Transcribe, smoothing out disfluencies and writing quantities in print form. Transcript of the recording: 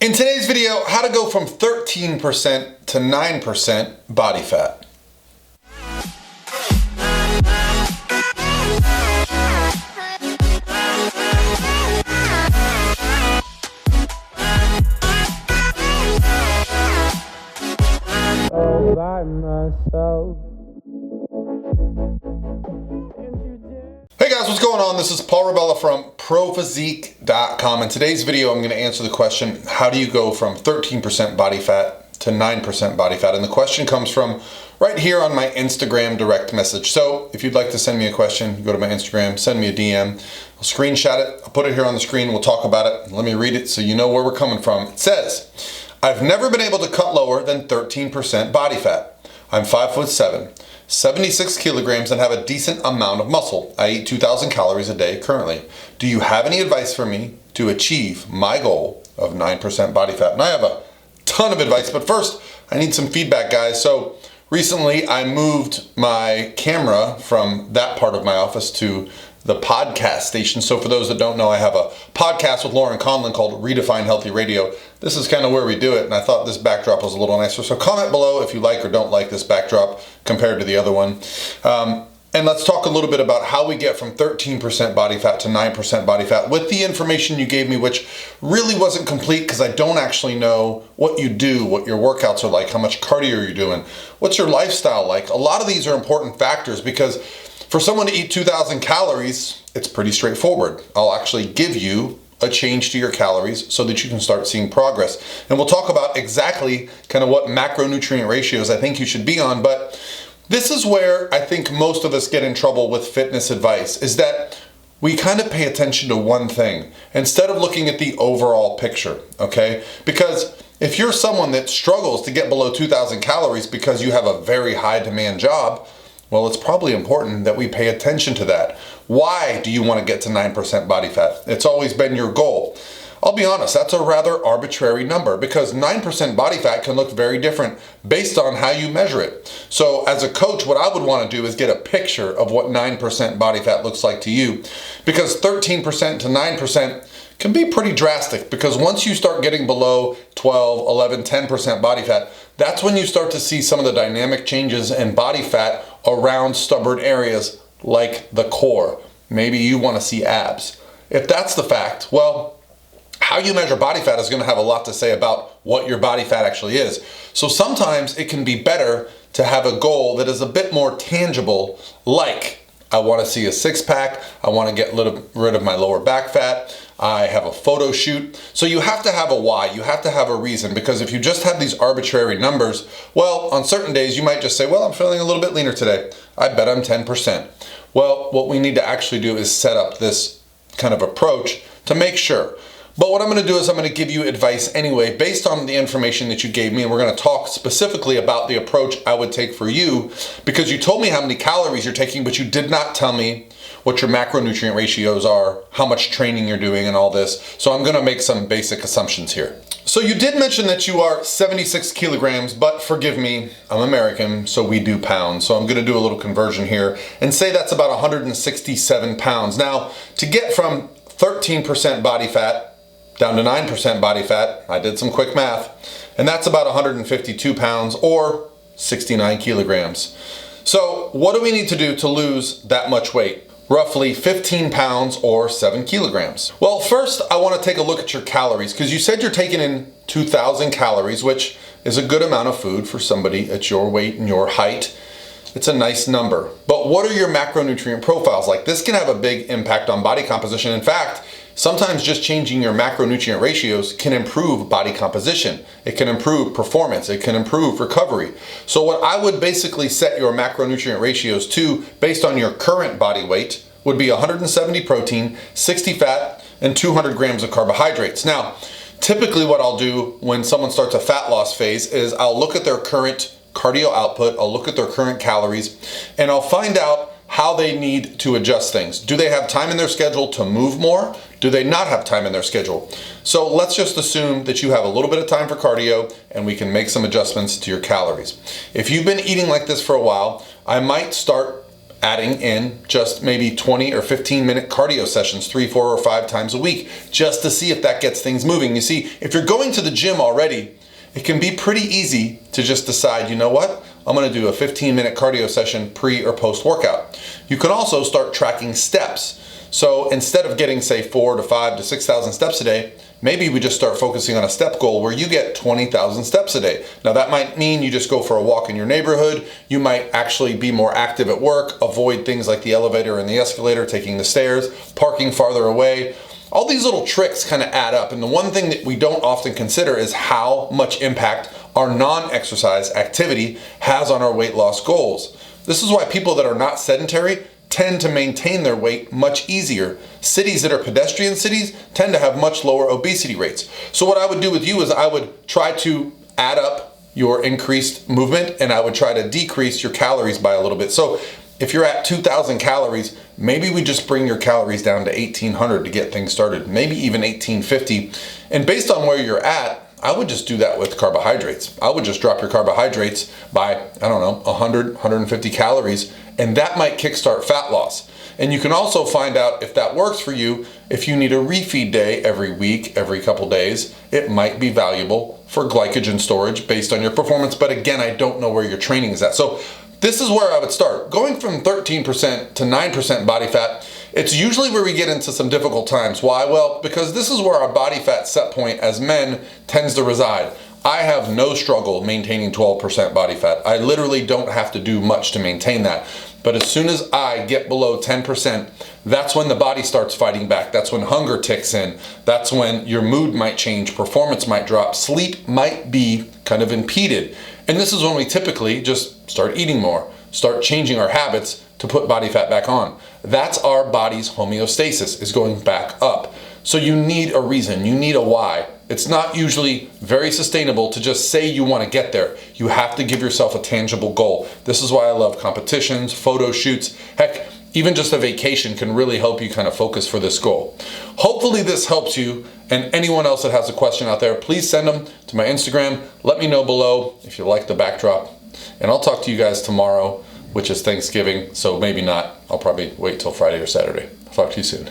In today's video, how to go from 13% to 9% body fat. All by myself. Hey guys, what's going on? This is Paul Rebella from ProPhysique.com. In today's video, I'm going to answer the question, how do you go from 13% body fat to 9% body fat? And the question comes from right here on my Instagram direct message. So if you'd like to send me a question, go to my Instagram, send me a DM. I'll screenshot it. I'll put it here on the screen. We'll talk about it. Let me read it so you know where we're coming from. It says, I've never been able to cut lower than 13% body fat. I'm 5'7", 76 kilograms, and have a decent amount of muscle. I eat 2,000 calories a day currently. Do you have any advice for me to achieve my goal of 9% body fat? And I have a ton of advice, but first I need some feedback, guys. So recently I moved my camera from that part of my office to the podcast station. So for those that don't know, I have a podcast with Lauren Conlon called Redefine Healthy Radio. This is kind of where we do it, and I thought this backdrop was a little nicer. So comment below if you like or don't like this backdrop compared to the other one. And let's talk a little bit about how we get from 13% body fat to 9% body fat with the information you gave me, which really wasn't complete because I don't actually know what you do, what your workouts are like, how much cardio you're doing, what's your lifestyle like. A lot of these are important factors because for someone to eat 2,000 calories, it's pretty straightforward. I'll actually give you a change to your calories so that you can start seeing progress. And we'll talk about exactly kind of what macronutrient ratios I think you should be on. But this is where I think most of us get in trouble with fitness advice, is that we kind of pay attention to one thing instead of looking at the overall picture, okay? Because if you're someone that struggles to get below 2,000 calories because you have a very high demand job, well, it's probably important that we pay attention to that. Why do you want to get to 9% body fat? It's always been your goal. I'll be honest, that's a rather arbitrary number because 9% body fat can look very different based on how you measure it. So as a coach, what I would want to do is get a picture of what 9% body fat looks like to you, because 13% to 9% can be pretty drastic, because once you start getting below 12, 11, 10% body fat, that's when you start to see some of the dynamic changes in body fat around stubborn areas like the core. Maybe you want to see abs. If that's the fact, well, how you measure body fat is going to have a lot to say about what your body fat actually is. So sometimes it can be better to have a goal that is a bit more tangible, like I want to see a six-pack, I want to get rid of my lower back fat, I have a photo shoot. So you have to have a why, you have to have a reason, because if you just have these arbitrary numbers, well, on certain days you might just say, well, I'm feeling a little bit leaner today. I bet I'm 10%. Well, what we need to actually do is set up this kind of approach to make sure. But what I'm going to do is I'm going to give you advice anyway based on the information that you gave me, and we're going to talk specifically about the approach I would take for you, because you told me how many calories you're taking, but you did not tell me what your macronutrient ratios are, how much training you're doing, and all this. So I'm going to make some basic assumptions here. So you did mention that you are 76 kilograms, but forgive me, I'm American, so we do pounds. So I'm going to do a little conversion here and say that's about 167 pounds. Now, to get from 13% body fat down to 9% body fat, I did some quick math, and that's about 152 pounds or 69 kilograms. So what do we need to do to lose that much weight? Roughly 15 pounds or 7 kilograms. Well, first I want to take a look at your calories, because you said you're taking in 2,000 calories, which is a good amount of food for somebody at your weight and your height. It's a nice number. But what are your macronutrient profiles like? This can have a big impact on body composition. In fact, sometimes just changing your macronutrient ratios can improve body composition. It can improve performance. It can improve recovery. So what I would basically set your macronutrient ratios to, based on your current body weight, would be 170 protein, 60 fat, and 200 grams of carbohydrates. Now, typically what I'll do when someone starts a fat loss phase is I'll look at their current cardio output, I'll look at their current calories, and I'll find out how they need to adjust things. Do they have time in their schedule to move more? Do they not have time in their schedule? So let's just assume that you have a little bit of time for cardio and we can make some adjustments to your calories. If you've been eating like this for a while, I might start adding in just maybe 20 or 15 minute cardio sessions 3, 4, or 5 times a week just to see if that gets things moving. You see, if you're going to the gym already, it can be pretty easy to just decide, you know what, I'm gonna do a 15-minute cardio session pre or post workout. You can also start tracking steps. So instead of getting, say, 4 to 5 to 6,000 steps a day, maybe we just start focusing on a step goal where you get 20,000 steps a day. Now that might mean you just go for a walk in your neighborhood. You might actually be more active at work, avoid things like the elevator and the escalator, taking the stairs, parking farther away. All these little tricks kind of add up. And the one thing that we don't often consider is how much impact our non-exercise activity has on our weight loss goals. This is why people that are not sedentary tend to maintain their weight much easier. Cities that are pedestrian cities tend to have much lower obesity rates. So what I would do with you is I would try to add up your increased movement and I would try to decrease your calories by a little bit. So if you're at 2,000 calories, maybe we just bring your calories down to 1,800 to get things started, maybe even 1,850. And based on where you're at, I would just do that with carbohydrates. I would just drop your carbohydrates by, I don't know, 100, 150 calories, and that might kickstart fat loss. And you can also find out if that works for you. If you need a refeed day every week, every couple days, it might be valuable for glycogen storage based on your performance. But again, I don't know where your training is at. So this is where I would start. Going from 13% to 9% body fat, it's usually where we get into some difficult times. Why? Well, because this is where our body fat set point as men tends to reside. I have no struggle maintaining 12% body fat. I literally don't have to do much to maintain that. But as soon as I get below 10%, that's when the body starts fighting back. That's when hunger ticks in. That's when your mood might change, performance might drop, sleep might be kind of impeded. And this is when we typically just start eating more, start changing our habits to put body fat back on. That's our body's homeostasis, is going back up. So you need a reason, you need a why. It's not usually very sustainable to just say you want to get there. You have to give yourself a tangible goal. This is why I love competitions, photo shoots. Heck, even just a vacation can really help you kind of focus for this goal. Hopefully this helps you, and anyone else that has a question out there, please send them to my Instagram. Let me know below if you like the backdrop. And I'll talk to you guys tomorrow, which is Thanksgiving, so maybe not. I'll probably wait till Friday or Saturday. I'll talk to you soon.